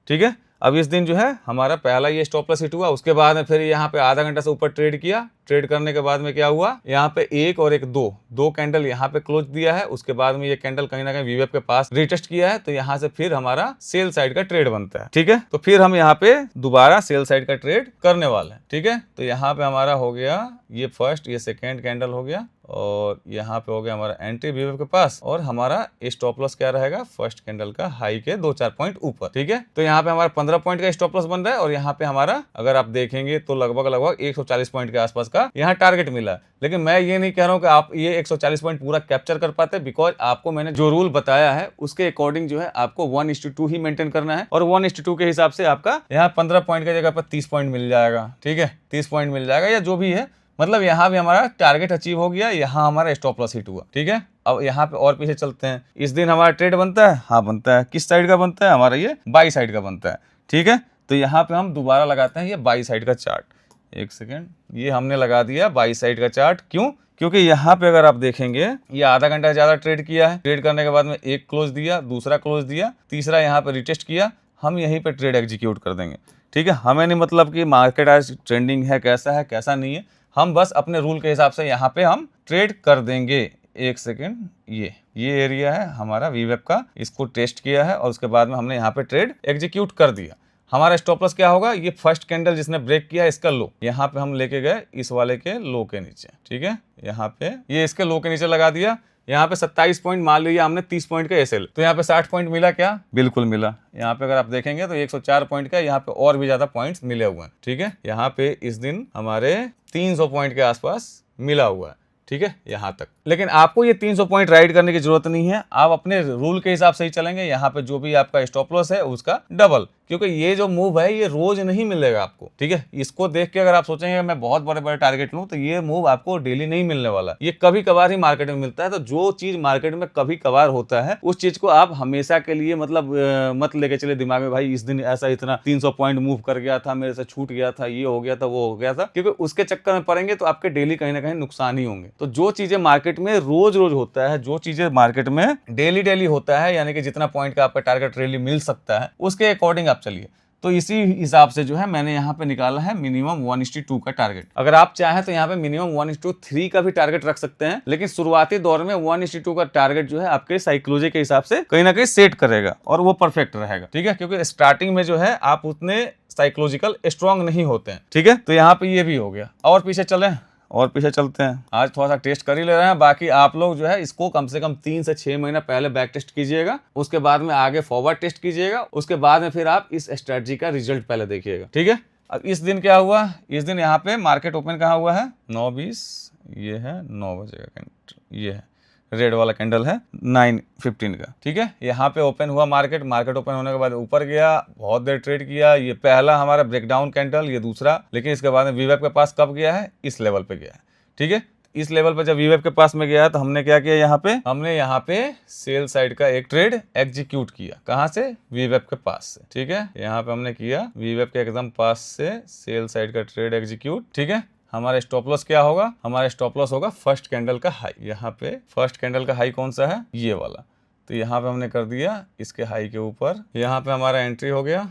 ठीक है। अब इस दिन जो है हमारा पहला ये स्टॉप लॉस हिट हुआ। उसके बाद में फिर यहाँ पे आधा घंटा से ऊपर ट्रेड किया, ट्रेड करने के बाद में क्या हुआ, यहाँ पे एक और एक दो कैंडल यहाँ पे क्लोज दिया है। उसके बाद में ये कैंडल कहीं ना कहीं वीवेप के पास रिटेस्ट किया है, तो यहाँ से फिर हमारा सेल साइड का ट्रेड बनता है, ठीक है। तो फिर हम यहाँ पे दोबारा सेल साइड का ट्रेड करने वाले हैं, ठीक है। तो यहाँ पे हमारा हो गया ये फर्स्ट, ये सेकेंड कैंडल हो गया और यहाँ पे हो गया हमारा एंट्री वीवेप के पास और हमारा स्टॉप लॉस क्या रहेगा, फर्स्ट कैंडल का हाई के 2-4 पॉइंट ऊपर, ठीक है। तो यहाँ पे हमारा 15 पॉइंट का स्टॉप लॉस बन रहा है और यहाँ पे हमारा अगर आप देखेंगे तो लगभग 140 पॉइंट के आसपास का यहाँ टारगेट मिला। लेकिन मैं ये नहीं कह रहा हूँ कि आप ये 140 पॉइंट पूरा कैप्चर कर पाते, बिकॉज आपको मैंने जो रूल बताया है उसके अकॉर्डिंग जो है आपको 1:2 ही मेंटेन करना है और 1:2 के हिसाब से आपका यहाँ 15 पॉइंट की जगह पर 30 पॉइंट मिल जाएगा, ठीक है। 30 पॉइंट मिल जाएगा या जो भी है, मतलब यहाँ भी हमारा टारगेट अचीव हो गया, यहाँ हमारा स्टॉप लॉस हिट हुआ, ठीक है। अब यहाँ पे और पीछे चलते हैं। इस दिन हमारा ट्रेड बनता है, हाँ बनता है। किस साइड का बनता है, हमारा ये बाई साइड का बनता है, ठीक है। तो यहाँ पे हम दोबारा लगाते हैं ये बाई साइड का चार्ट। एक सेकेंड, ये हमने लगा दिया बाई साइड का चार्ट। क्यों? क्योंकि यहाँ पे अगर आप देखेंगे ये आधा घंटा ज्यादा ट्रेड किया है, ट्रेड करने के बाद में एक क्लोज दिया, दूसरा क्लोज दिया, तीसरा यहाँ पे रिटेस्ट किया, हम यहीं पे ट्रेड एग्जीक्यूट कर देंगे, ठीक है। हमें नहीं मतलब कि मार्केट आज ट्रेंडिंग है कैसा नहीं है, हम बस अपने रूल के हिसाब से यहाँ पे हम ट्रेड कर देंगे। एक सेकेंड, ये एरिया है हमारा वीवेप का, इसको टेस्ट किया है और उसके बाद में हमने यहाँ पे ट्रेड एग्जीक्यूट कर दिया। हमारा स्टॉप लॉस क्या होगा, ये फर्स्ट कैंडल जिसने ब्रेक किया इसका लो, यहाँ पे हम लेके गए इस वाले के लो के नीचे, ठीक है। यहाँ पे ये इसके लो के नीचे लगा दिया। यहाँ पे 27 पॉइंट मान लीजिए हमने 30 पॉइंट का एसएल, तो यहाँ पे 60 पॉइंट मिला क्या, बिल्कुल मिला। यहाँ पे अगर आप देखेंगे तो 104 पॉइंट का, यहाँ पे और भी ज्यादा पॉइंट्स मिले हुए हैं, ठीक है। यहाँ पे इस दिन हमारे 300 पॉइंट के आसपास मिला हुआ है, ठीक है, यहाँ तक। लेकिन आपको ये 300 पॉइंट राइड करने की जरूरत नहीं है, आप अपने रूल के हिसाब से ही चलेंगे। यहाँ पे जो भी आपका स्टॉप लॉस है उसका डबल, क्योंकि ये जो मूव है ये रोज नहीं मिलेगा आपको, ठीक है। इसको देख के अगर आप सोचेंगे मैं बहुत बड़े बड़े टारगेट लूं, तो ये मूव आपको डेली नहीं मिलने वाला, ये कभी कभार ही मार्केट में मिलता है। तो जो चीज मार्केट में कभी कभार होता है उस चीज को आप हमेशा के लिए मतलब मत लेके चले दिमाग में, भाई इस दिन ऐसा इतना 300 पॉइंट मूव कर गया था, मेरे से छूट गया था, ये हो गया था, वो हो गया था, क्योंकि उसके चक्कर में पड़ेंगे तो आपके डेली कहीं ना कहीं नुकसान ही होंगे। तो जो चीजें मार्केट में रोज रोज होता है, जो चीजें मार्केट में डेली होता है, यानी कि जितना पॉइंट का आपका टारगेट डेली मिल सकता है उसके अकॉर्डिंग आप चलिए। तो इसी हिसाब से जो है मैंने यहाँ पे निकाला है मिनिमम 1:2 का टारगेट। अगर आप चाहें तो यहाँ पे मिनिमम 1:3 का भी टारगेट रख सकते हैं, लेकिन शुरुआती दौर में 1:2 का टारगेट जो है आपके साइकोलॉजी के हिसाब से कहीं ना कहीं सेट करेगा और वो परफेक्ट रहेगा, ठीक है। क्योंकि स्टार्टिंग में जो है आप उतने साइकोलॉजिकल स्ट्रांग नहीं होते हैं, ठीक है। तो यहाँ पे ये भी हो गया। और पीछे चले, और पीछे चलते हैं। आज थोड़ा सा टेस्ट कर ही ले रहे हैं, बाकी आप लोग जो है इसको कम से कम 3 से 6 महीना पहले बैक टेस्ट कीजिएगा, उसके बाद में आगे फॉरवर्ड टेस्ट कीजिएगा, उसके बाद में फिर आप इस स्ट्रेटजी का रिजल्ट पहले देखिएगा, ठीक है। अब इस दिन क्या हुआ, इस दिन यहाँ पे मार्केट ओपन कहाँ हुआ है, 9:20, ये है 9 बजे का कैंडल, ये है रेड वाला कैंडल है 9:15 का, ठीक है। यहाँ पे ओपन हुआ मार्केट ओपन होने के बाद ऊपर गया, बहुत देर ट्रेड किया, ये पहला हमारा ब्रेकडाउन कैंडल, ये दूसरा, लेकिन इसके बाद में वीवेब के पास कब गया है, इस लेवल पे गया है, ठीक है। इस लेवल पे जब वीवेब के पास में गया तो हमने क्या किया, हमने यहाँ पे सेल साइड का एक ट्रेड एग्जीक्यूट किया, कहाँ से, वीवेब के पास से, ठीक है। यहाँ पे हमने किया वीवेब के एकदम पास से सेल साइड का ट्रेड एग्जीक्यूट, ठीक है। हमारा स्टॉप लॉस क्या होगा, हमारा स्टॉप लॉस होगा फर्स्ट कैंडल का हाई। यहाँ पे फर्स्ट कैंडल का हाई कौन सा है, ये वाला, तो यहाँ पे हमने कर दिया इसके हाई के ऊपर। यहाँ पे हमारा एंट्री हो गया,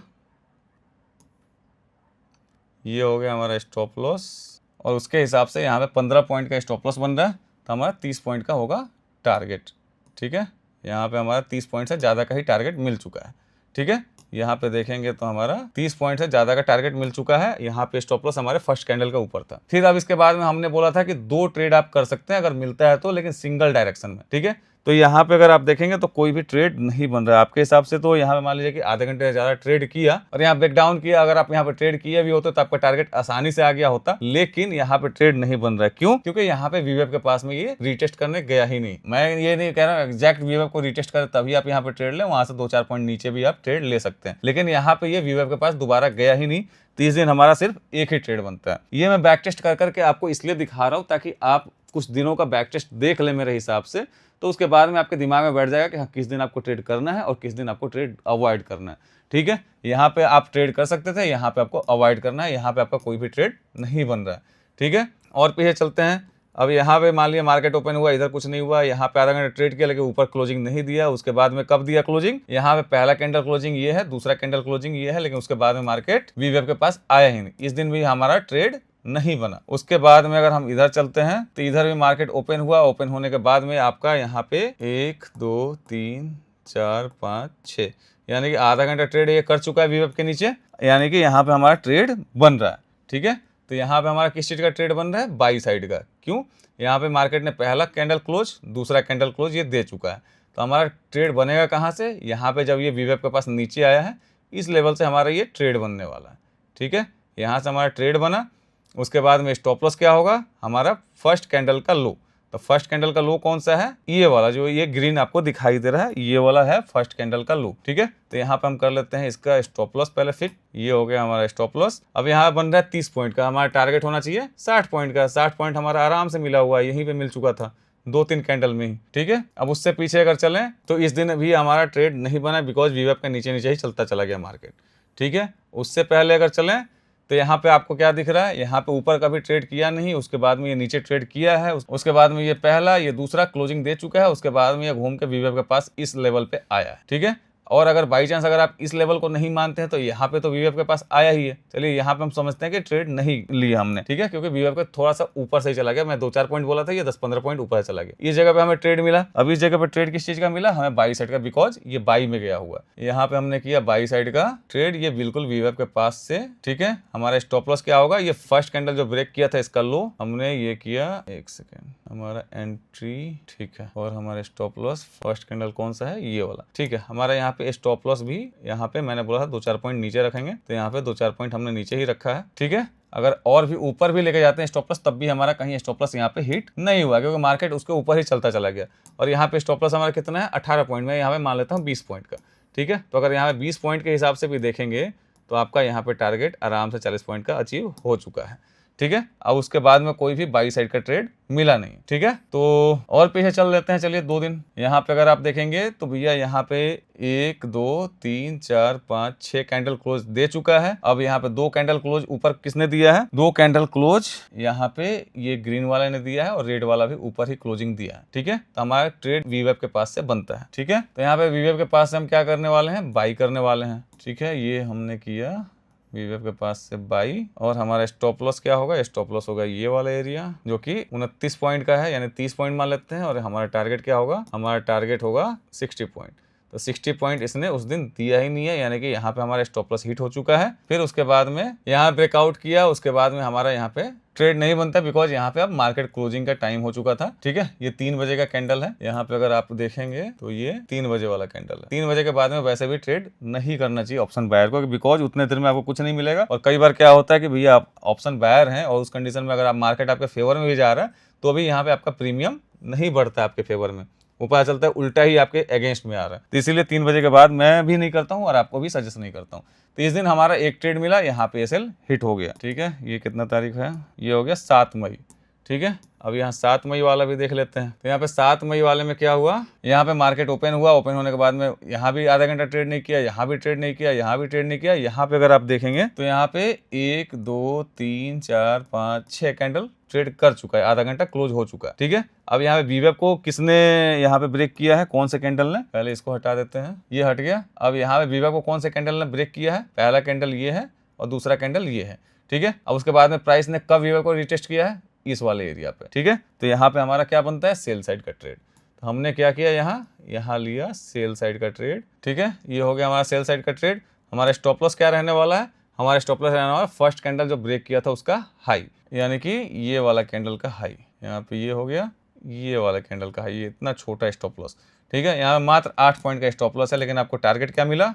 ये हो गया हमारा स्टॉप लॉस, और उसके हिसाब से यहाँ पे 15 पॉइंट का स्टॉप लॉस बन रहा है, तो हमारा 30 पॉइंट का होगा टारगेट, ठीक है। यहाँ पे हमारा 30 पॉइंट से ज़्यादा का ही टारगेट मिल चुका है, ठीक है। यहाँ पे देखेंगे तो हमारा 30 पॉइंट से ज़्यादा का टारगेट मिल चुका है। यहाँ पे स्टॉप लॉस हमारे फर्स्ट कैंडल का ऊपर था। फिर अब इसके बाद में हमने बोला था कि 2 ट्रेड आप कर सकते हैं अगर मिलता है तो, लेकिन सिंगल डायरेक्शन में, ठीक है। तो यहाँ पे अगर आप देखेंगे तो कोई भी ट्रेड नहीं बन रहा है आपके हिसाब से। तो यहाँ पे मान लीजिए कि आधे घंटे से ज़्यादा ट्रेड किया और यहाँ ब्रेकडाउन किया, अगर आप यहाँ पे ट्रेड किए भी होते तो आपका टारगेट आसानी से आ गया होता, लेकिन यहाँ पे ट्रेड नहीं बन रहा है। क्यों? क्योंकि यहाँ पे वीवेब के पास में ये रीटेस्ट करने गया ही नहीं। मैं ये नहीं कह रहा हूँ एग्जैक्ट वीवेब को रीटेस्ट करे तभी आप यहाँ पे ट्रेड लें, वहां से 2-4 पॉइंट नीचे भी आप ट्रेड ले सकते हैं, लेकिन यहाँ पे ये वीवेब के पास दोबारा गया ही नहीं। 30 दिन हमारा सिर्फ एक ही ट्रेड बनता है। ये मैं बैक टेस्ट कर करके आपको इसलिए दिखा रहा हूँ ताकि आप कुछ दिनों का बैक टेस्ट देख लें मेरे हिसाब से, तो उसके बाद में आपके दिमाग में बैठ जाएगा कि हाँ किस दिन आपको ट्रेड करना है और किस दिन आपको ट्रेड अवॉइड करना है, ठीक है। यहाँ पे आप ट्रेड कर सकते थे, यहाँ पे आपको अवॉइड करना है, यहाँ पे आपका कोई भी ट्रेड नहीं बन रहा है, ठीक है। और पीछे चलते हैं। अब यहाँ पे मान लिया मार्केट ओपन हुआ, इधर कुछ नहीं हुआ, यहाँ पे आधा घंटा ट्रेड किया लेकिन ऊपर क्लोजिंग नहीं दिया। उसके बाद में कब दिया क्लोजिंग, यहाँ पे पहला कैंडल क्लोजिंग ये है, दूसरा कैंडल क्लोजिंग ये है, लेकिन उसके बाद में मार्केट वीवेब के पास आया ही नहीं। इस दिन भी हमारा ट्रेड नहीं बना। उसके बाद में अगर हम इधर चलते हैं तो इधर भी मार्केट ओपन हुआ। ओपन होने के बाद में आपका यहाँ पे 1 2 3 4 5 6 यानी कि आधा घंटा ट्रेड ये कर चुका है वीवेब के नीचे, यानी कि यहाँ पे हमारा ट्रेड बन रहा है, ठीक है। तो यहाँ पे हमारा किस चीज का ट्रेड बन रहा है, बाई साइड का। क्यों? यहाँ पे मार्केट ने पहला कैंडल क्लोज, दूसरा कैंडल क्लोज ये दे चुका है, तो हमारा ट्रेड बनेगा कहाँ से, यहाँ पे जब ये वीवेब के पास नीचे आया है इस लेवल से हमारा ये ट्रेड बनने वाला है, ठीक है। यहाँ से हमारा ट्रेड बना। उसके बाद में स्टॉप लॉस क्या होगा, हमारा फर्स्ट कैंडल का लो। तो फर्स्ट कैंडल का लो कौन सा है, ये वाला जो ये ग्रीन आपको दिखाई दे रहा है, ये वाला है फर्स्ट कैंडल का लो, ठीक है। तो यहाँ पे हम कर लेते हैं इसका स्टॉप लॉस पहले फिट। ये हो गया हमारा स्टॉप लॉस। अब यहाँ बन रहा है 30 पॉइंट का, हमारा टारगेट होना चाहिए 60 पॉइंट का। 60 पॉइंट हमारा आराम से मिला हुआ है, यहीं पे मिल चुका था 2-3 कैंडल में ही, ठीक है। अब उससे पीछे अगर चलें तो इस दिन भी हमारा ट्रेड नहीं बना, बिकॉज वीवेब का नीचे नीचे ही चलता चला गया मार्केट, ठीक है। उससे पहले अगर चलें तो यहाँ पे आपको क्या दिख रहा है, यहाँ पे ऊपर कभी ट्रेड किया नहीं, उसके बाद में ये नीचे ट्रेड किया है, उसके बाद में ये पहला ये दूसरा क्लोजिंग दे चुका है, उसके बाद में ये घूम के वीवेब के पास इस लेवल पे आया है, ठीक है। और अगर बाई चांस अगर आप इस लेवल को नहीं मानते हैं तो यहाँ पे तो वीवेब के पास आया ही है। चलिए यहाँ पे हम समझते हैं कि ट्रेड नहीं लिया हमने, ठीक है, क्योंकि वीवेब का थोड़ा सा ऊपर से ही चला गया। मैं 2-4 पॉइंट बोला था, ये 10-15 पॉइंट ऊपर से चला गया। इस जगह पे हमें ट्रेड मिला। अब इस जगह पे ट्रेड किस चीज का मिला, हमें बाई साइड का, बिकॉज ये बाई में गया हुआ है। यहाँ पे हमने किया बाई साइड का ट्रेड, ये बिल्कुल वीवेब के पास से, ठीक है। हमारा स्टॉप लॉस क्या होगा, ये फर्स्ट कैंडल जो ब्रेक किया था इसका लो, हमने ये किया, एक सेकेंड, हमारा एंट्री, ठीक है, और हमारा स्टॉप लॉस फर्स्ट कैंडल कौन सा है, ये वाला, ठीक है। हमारा यहाँ पे स्टॉप लॉस भी यहाँ पे मैंने बोला था 2-4 पॉइंट नीचे रखेंगे, तो यहाँ पे 2-4 पॉइंट हमने नीचे ही रखा है, ठीक है। अगर और भी ऊपर भी लेके जाते हैं स्टॉप लॉस तब भी हमारा कहीं स्टॉप लॉस यहाँ पे हिट नहीं हुआ, क्योंकि मार्केट उसके ऊपर ही चलता चला गया। और यहाँ पे स्टॉप लॉस हमारा कितना है, 18 पॉइंट में, यहाँ पे मान लेता हूँ 20 पॉइंट का, ठीक है। तो अगर यहाँ पे 20 पॉइंट के हिसाब से भी देखेंगे तो आपका यहाँ पे टारगेट आराम से 40 पॉइंट का अचीव हो चुका है, ठीक है। अब उसके बाद में कोई भी बाई साइड का ट्रेड मिला नहीं, ठीक है। तो और पीछे चल लेते हैं, चलिए 2 दिन। यहाँ पे अगर आप देखेंगे तो भैया यहाँ पे 1 2 3 4 5 6 कैंडल क्लोज दे चुका है। अब यहाँ पे 2 कैंडल क्लोज ऊपर किसने दिया है, 2 कैंडल क्लोज यहाँ पे ये ग्रीन वाले ने दिया है और रेड वाला भी ऊपर ही क्लोजिंग दिया है, ठीक है। तो हमारा ट्रेड वीवेब के पास से बनता है, ठीक है। तो यहाँ पे वीवेब के पास से हम क्या करने वाले हैं, बाई करने वाले हैं, ठीक है। ये हमने किया वीवेब के पास से बाई, और हमारा स्टॉप लॉस क्या होगा, स्टॉप लॉस होगा ये वाला एरिया जो कि 29 पॉइंट का है, यानी 30 पॉइंट मान लेते हैं। और हमारा टारगेट क्या होगा, हमारा टारगेट होगा 60 पॉइंट। तो 60 पॉइंट इसने उस दिन दिया ही नहीं है, यानी कि यहाँ पे हमारा स्टॉप लॉस हिट हो चुका है। फिर उसके बाद में यहाँ ब्रेकआउट किया, उसके बाद में हमारा यहाँ पे ट्रेड नहीं बनता बिकॉज यहाँ पे अब मार्केट क्लोजिंग का टाइम हो चुका था। ठीक है, ये 3 बजे का कैंडल है। यहाँ पे अगर आप देखेंगे तो ये 3 बजे वाला कैंडल है। 3 बजे के बाद में वैसे भी ट्रेड नहीं करना चाहिए ऑप्शन बायर को, बिकॉज उतने देर में आपको कुछ नहीं मिलेगा। और कई बार क्या होता है कि भैया आप ऑप्शन बायर हैं और उस कंडीशन में अगर आप मार्केट आपके फेवर में भी जा रहा है तो अभी यहाँ पे आपका प्रीमियम नहीं बढ़ता आपके फेवर में, वो पता चलता है उल्टा ही आपके अगेंस्ट में आ रहा है। तो इसीलिए 3 बजे के बाद मैं भी नहीं करता हूँ और आपको भी सजेस्ट नहीं करता हूँ। तो इस दिन हमारा एक ट्रेड मिला, यहाँ पे एसएल हिट हो गया। ठीक है, ये कितना तारीख है, ये हो गया 7 मई। ठीक है, अब यहाँ 7 मई वाला भी देख लेते हैं। तो यहाँ पे 7 मई वाले में क्या हुआ, यहाँ पे मार्केट ओपन हुआ, ओपन होने के बाद में यहाँ भी आधा घंटा ट्रेड नहीं किया, यहाँ भी ट्रेड नहीं किया, यहाँ भी ट्रेड नहीं किया। यहाँ पे अगर आप देखेंगे तो यहाँ पे 1 2 3 4 5 6 कैंडल ट्रेड कर चुका है, आधा घंटा क्लोज हो चुका है। ठीक है, अब यहाँ पे बीवेप को किसने यहाँ पे ब्रेक किया है, कौन से कैंडल ने, पहले इसको हटा देते हैं, ये हट गया। अब यहाँ पे बीवेप को कौन से कैंडल ने ब्रेक किया है, पहला कैंडल ये है और दूसरा कैंडल ये है। ठीक है, अब उसके बाद में प्राइस ने कब बीवेप को रिटेस्ट किया है, इस वाले एरिया पे। ठीक है, तो यहाँ पे हमारा क्या बनता है, सेल साइड का ट्रेड। तो हमने क्या किया, यहाँ लिया सेल साइड का ट्रेड। ठीक है, ये हो गया हमारा सेल साइड का ट्रेड। हमारा स्टॉप लॉस क्या रहने वाला है, हमारा स्टॉप लॉस रहने वाला है फर्स्ट कैंडल जो ब्रेक किया था उसका हाई, यानी कि ये वाला कैंडल का हाई। यहाँ पे ये हो गया ये वाला कैंडल का हाई, ये इतना छोटा स्टॉप लॉस। ठीक है, यहाँ मात्र 8 पॉइंट का स्टॉप लॉस है, लेकिन आपको टारगेट क्या मिला,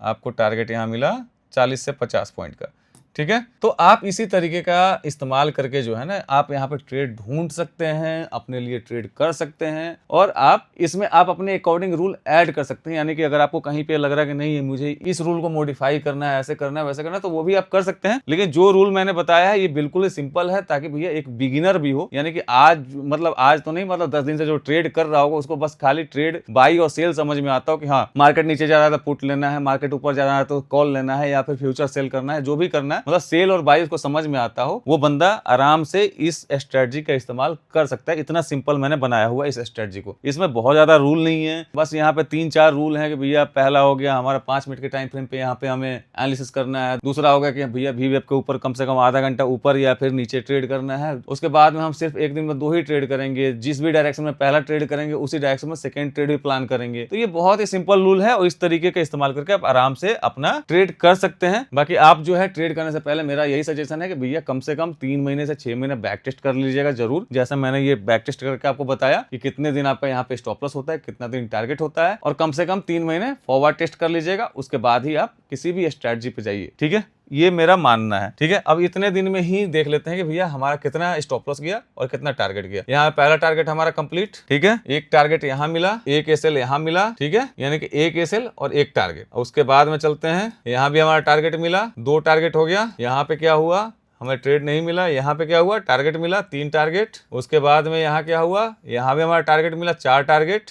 आपको टारगेट यहाँ मिला 40 से 50 पॉइंट का। ठीक है, तो आप इसी तरीके का इस्तेमाल करके जो है ना, आप यहाँ पे ट्रेड ढूंढ सकते हैं, अपने लिए ट्रेड कर सकते हैं और आप इसमें आप अपने अकॉर्डिंग रूल ऐड कर सकते हैं। यानी कि अगर आपको कहीं पे लग रहा है कि नहीं मुझे इस रूल को मॉडिफाई करना है, ऐसे करना है, वैसे करना है, तो वो भी आप कर सकते हैं। लेकिन जो रूल मैंने बताया है ये बिल्कुल ही सिंपल है, ताकि भैया एक बिगिनर भी हो, यानी कि आज तो नहीं, मतलब 10 दिन से जो ट्रेड कर रहा होगा उसको बस खाली ट्रेड बाई और सेल समझ में आता हो कि हाँ मार्केट नीचे जा रहा है तो पुट लेना है, मार्केट ऊपर जा रहा है तो कॉल लेना है, या फिर फ्यूचर सेल करना है, जो भी करना है, मतलब सेल और बाई उसको समझ में आता हो, वो बंदा आराम से इस स्ट्रेटजी का इस्तेमाल कर सकता है। इतना सिंपल मैंने बनाया हुआ इस स्ट्रेटजी को। इसमें बहुत ज्यादा रूल नहीं है, बस यहाँ पे 3-4 रूल हैं कि भैया पहला हो गया हमारा 5 मिनट के टाइम फ्रेम पे यहाँ पे हमें एनालिसिस करना है। दूसरा हो गया कि भैया वीवेप के ऊपर कम से कम आधा घंटा ऊपर या फिर नीचे ट्रेड करना है। उसके बाद में हम सिर्फ एक दिन में 2 ही ट्रेड करेंगे, जिस भी डायरेक्शन में पहला ट्रेड करेंगे उसी डायरेक्शन में सेकेंड ट्रेड भी प्लान करेंगे। तो ये बहुत ही सिंपल रूल है और इस तरीके का इस्तेमाल करके आप आराम से अपना ट्रेड कर सकते हैं। बाकी आप जो है ट्रेड करने से पहले मेरा यही सजेशन है कि भैया कम से कम 3 महीने से 6 महीने बैक टेस्ट कर लीजिएगा जरूर। जैसा मैंने ये बैक टेस्ट करके आपको बताया कि कितने दिन आपका यहाँ पे स्टॉप लॉस होता है, कितना दिन टारगेट होता है, और कम से कम 3 महीने फॉरवर्ड टेस्ट कर लीजिएगा। उसके बाद ही आप किसी भी स्ट्रेटजी पे जाइए। ठीक है, ये मेरा मानना है। ठीक है, अब इतने दिन में ही देख लेते हैं कि भैया हमारा कितना स्टॉप लॉस गया और कितना टारगेट गया। यहाँ पहला टारगेट हमारा कंप्लीट। ठीक है, एक टारगेट यहाँ मिला, एक एसएल यहाँ मिला। ठीक है, यानी कि एक एसएल और एक टारगेट। उसके बाद में चलते हैं, यहाँ भी हमारा टारगेट मिला, 2 टारगेट हो गया। यहाँ पे क्या हुआ, हमें ट्रेड नहीं मिला। यहाँ पे क्या हुआ, टारगेट मिला 3 टारगेट। उसके बाद में यहाँ क्या हुआ, यहाँ भी हमारा टारगेट मिला 4 टारगेट।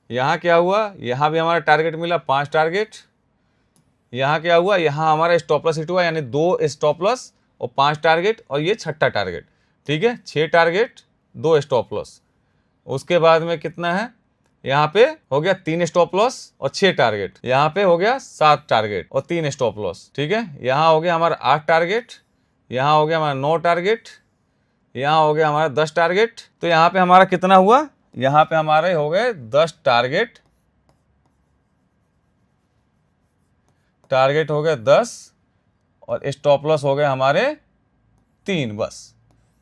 यहाँ क्या हुआ, यहाँ भी हमारा टारगेट मिला 5 टारगेट। यहाँ क्या हुआ, यहाँ हमारा स्टॉप लॉस हिट हुआ, यानी 2 स्टॉप लॉस और 5 टारगेट, और ये 6ठा टारगेट। ठीक है, 6 टारगेट 2 स्टॉप लॉस। उसके बाद में कितना है, यहाँ पे हो गया 3 स्टॉप लॉस और 6 टारगेट। यहाँ पे हो गया 7 टारगेट और 3 स्टॉप लॉस। ठीक है, यहाँ हो गया हमारा 8 टारगेट, यहाँ हो गया हमारा 9 टारगेट, यहाँ हो गया हमारा 10 टारगेट। तो यहाँ पे हमारा कितना हुआ, यहाँ पे हमारे हो गए 10 टारगेट हो गया 10 और स्टॉप लॉस हो गए हमारे 3 बस।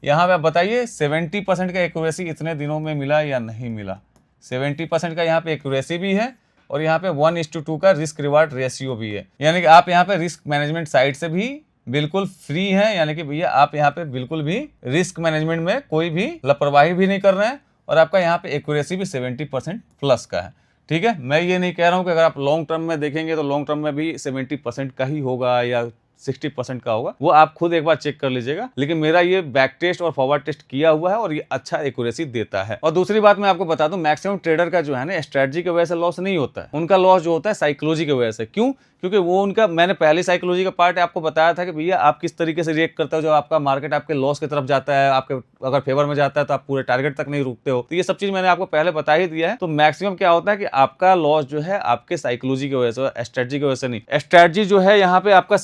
यहाँ पे आप बताइए 70% का एक्यूरेसी इतने दिनों में मिला या नहीं मिला। 70% का यहाँ पे एक्यूरेसी भी है और यहाँ पे 1:2 का रिस्क रिवार्ड रेशियो भी है, यानी कि आप यहाँ पे रिस्क मैनेजमेंट साइड से भी बिल्कुल फ्री है। यानी कि भैया आप यहाँ पे बिल्कुल भी रिस्क मैनेजमेंट में कोई भी लापरवाही भी नहीं कर रहे हैं और आपका यहाँ पे एक्यूरेसी भी 70% प्लस का है। ठीक है, मैं ये नहीं कह रहा हूँ कि अगर आप लॉन्ग टर्म में देखेंगे तो लॉन्ग टर्म में भी 70% का ही होगा या 60% का होगा, वो आप खुद एक बार चेक कर लीजिएगा। लेकिन मेरा ये बैक टेस्ट और फॉरवर्ड टेस्ट किया हुआ है और ये अच्छा एक्यूरेसी देता है। और दूसरी बात मैं आपको बता दूं, मैक्सिमम ट्रेडर का जो है ना स्ट्रेटजी की वजह से लॉस नहीं होता है, उनका लॉस जो होता है साइकोलॉजी की वजह से। क्यों? क्योंकि वो उनका, मैंने पहली साइकोलॉजी का पार्ट आपको बताया था कि भैया आप किस तरीके से रिएक्ट करते हो जब आपका मार्केट आपके लॉस की तरफ जाता है, आपके अगर फेवर में जाता है तो आप पूरे टारगेट तक नहीं रुकते हो। तो ये सब चीज मैंने आपको पहले बता ही दिया है। तो मैक्सिमम क्या होता है कि आपका लॉस जो है आपके साइकोलॉजी की वजह से, स्ट्रेटजी की वजह से नहीं। स्ट्रेटजी जो है यहाँ पे आपका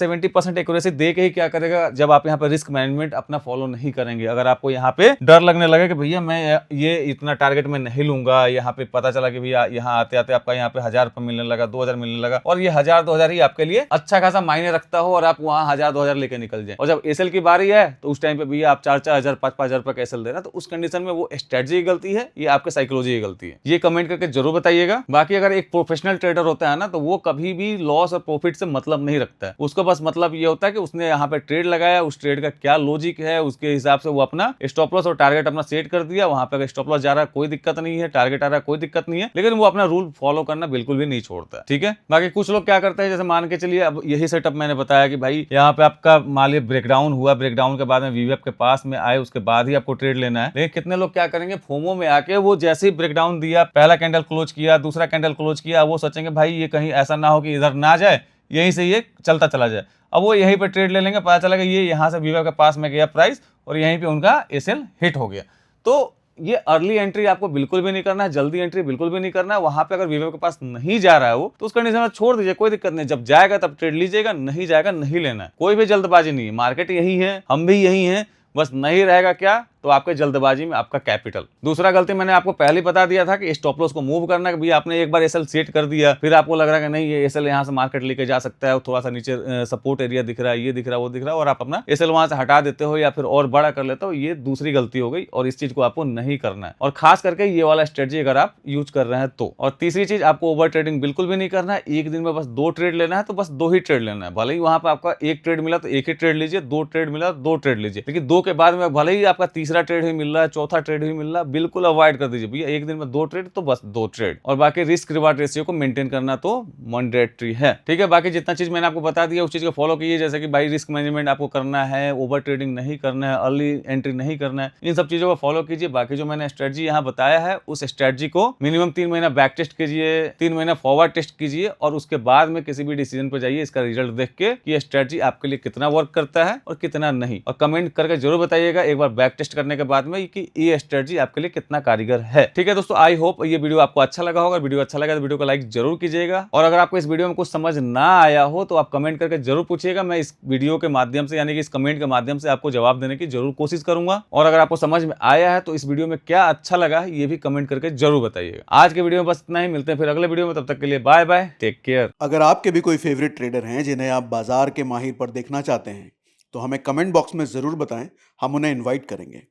100% एक्यूरेसी दे के ही क्या करेगा, जब आप यहाँ पे रिस्क मैनेजमेंट अपना फॉलो नहीं करेंगे। अगर आपको यहाँ पे डर लगने लगे कि भैया मैं ये इतना टारगेट में नहीं लूंगा, यहाँ पे पता चला कि भैया यहाँ आते आते आपका यहाँ पे 1000 रुपये मिलने लगा, 2000 मिलने लगा, और ये 1000-2000 ही आपके लिए अच्छा खासा मायने रखता हो, और आप वहाँ 1000-2000 लेके निकल जाए, और जब एसएल की बारी है तो उस टाइम पे भैया आप 4-4 हजार 5-5 हजार रुपए का एसएल देना, तो उस कंडीशन में वो स्ट्रेटजी की गलती है, ये आपके साइकोलॉजी की गलती है। ये कमेंट करके जरूर बताइएगा। बाकी अगर एक प्रोफेशनल ट्रेडर होता है ना, तो वो कभी भी लॉस और प्रॉफिट से मतलब नहीं रखता है। उसको बस मतलब ये होता है कि उसने यहाँ पे ट्रेड लगाया, उस ट्रेड का क्या लॉजिक है, उसके हिसाब से वो अपना स्टॉप लॉस और टारगेट अपना सेट कर दिया। वहां पे अगर स्टॉप लॉस जा रहा है कोई दिक्कत नहीं है, टारगेट आ रहा है कोई दिक्कत नहीं है, लेकिन वो अपना रूल फॉलो करना बिल्कुल भी नहीं छोड़ता। ठीक है। बाकी कुछ लोग क्या करते हैं, जैसे मान के चलिए अब यही सेटअप मैंने बताया कि भाई यहाँ पे आपका मान लीजिए ब्रेकडाउन हुआ, ब्रेकडाउन के बाद में वीवेप के पास में आए, उसके बाद ही आपको ट्रेड लेना है। लेकिन कितने लोग क्या करेंगे, फोमो में आके वो जैसे ही ब्रेकडाउन दिया, पहला कैंडल क्लोज किया, दूसरा कैंडल क्लोज किया, वो सोचेंगे भाई ये कहीं ऐसा ना हो कि इधर ना जाए, यहीं से ये चलता चला जाए। अब वो यहीं पे ट्रेड ले लेंगे, पता चला कि ये यहाँ से वीवेप के पास में गया प्राइस, और यहीं पे उनका एसएल हिट हो गया। तो ये अर्ली एंट्री आपको बिल्कुल भी नहीं करना है, जल्दी एंट्री बिल्कुल भी नहीं करना है। वहां पे अगर वीवेप के पास नहीं जा रहा है वो, तो उस कंडीशन में छोड़ दीजिए, कोई दिक्कत नहीं। जब जाएगा तब ट्रेड लीजिएगा, नहीं जाएगा नहीं लेना है। कोई भी जल्दबाजी नहीं है, मार्केट यही है, हम भी यही हैं, बस नहीं रहेगा क्या, तो आपके जल्दबाजी में आपका कैपिटल। दूसरा गलती मैंने आपको पहले बता दिया था कि स्टॉप लॉस को मूव करना है। भैया आपने एक बार एसएल सेट कर दिया, फिर आपको लग रहा है कि नहीं ये एसएल यहाँ से मार्केट लेके जा सकता है, थोड़ा सा नीचे सपोर्ट एरिया दिख रहा है, ये दिख रहा है, वो दिख रहा है, और आप अपना एसएल वहां से हटा देते हो या फिर और बड़ा कर लेते हो। ये दूसरी गलती हो गई, और इस चीज को आपको नहीं करना है, और खास करके ये वाला स्ट्रेटजी अगर आप यूज कर रहे हैं तो। और तीसरी चीज, आपको ओवर ट्रेडिंग बिल्कुल भी नहीं करना है। एक दिन में बस 2 ट्रेड लेना है तो बस 2 ही ट्रेड लेना है। भले ही वहां पर आपका 1 ट्रेड मिला तो 1 ही ट्रेड लीजिए, 2 ट्रेड मिला तो 2 ट्रेड लीजिए, लेकिन 2 के बाद में भले ही आपका तीसरा ट्रेड ही मिल रहा है, चौथा ट्रेड ही मिल रहा, बिल्कुल अवॉइड कर दीजिए। भैया एक दिन में 2 ट्रेड तो बस 2 ट्रेड, और बाकी रिस्क रिवार्ड रेशियो को मेंटेन करना तो मैंडेटरी है। ठीक है। बाकी जितना चीज मैंने आपको बता दिया उस चीज को फॉलो कीजिए, जैसे कि भाई रिस्क मैनेजमेंट आपको करना है, ओवर ट्रेडिंग नहीं करना है, अर्ली एंट्री नहीं करना है, इन सब चीजों को फॉलो कीजिए। बाकी जो मैंने स्ट्रेटजी यहाँ बताया है, उस स्ट्रेटजी को मिनिमम 3 महीना बैक टेस्ट कीजिए, 3 महीना फॉरवर्ड टेस्ट कीजिए, और उसके बाद में किसी भी डिसीजन पर जाइए इसका रिजल्ट देख के कि ये स्ट्रेटजी आपके लिए कितना वर्क करता है और कितना नहीं। और कमेंट करके जरूर बताइएगा एक बार बैक टेस्ट करने के बाद में कि ये स्ट्रेटजी आपके लिए कितना कारीगर है। ठीक है दोस्तों, आई होप ये वीडियो आपको अच्छा लगा होगा। वीडियो अच्छा लगा तो वीडियो को लाइक जरूर कीजिएगा, और अगर आपको इस वीडियो में कुछ समझ ना आया हो तो आप कमेंट करके जरूर पूछिएगा। मैं इस वीडियो के माध्यम से, यानी कि इस कमेंट के माध्यम से आपको जवाब देने की जरूर कोशिश करूंगा। और अगर आपको समझ में आया है तो इस वीडियो में क्या अच्छा लगा ये भी कमेंट करके जरूर बताइएगा। आज के वीडियो में बस इतना ही, मिलते हैं फिर अगले वीडियो में, तब तक के लिए बाय बाय, टेक केयर। अगर आपके भी कोई फेवरेट ट्रेडर हैं जिन्हें आप बाजार के माहिर पर देखना चाहते हैं तो हमें कमेंट बॉक्स में ज़रूर बताएं, हम उन्हें इनवाइट करेंगे।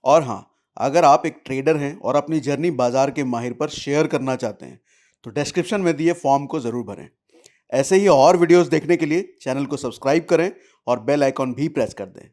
और हाँ, अगर आप एक ट्रेडर हैं और अपनी जर्नी बाजार के माहिर पर शेयर करना चाहते हैं तो डिस्क्रिप्शन में दिए फॉर्म को ज़रूर भरें। ऐसे ही और वीडियोस देखने के लिए चैनल को सब्सक्राइब करें और बेल आइकॉन भी प्रेस कर दें।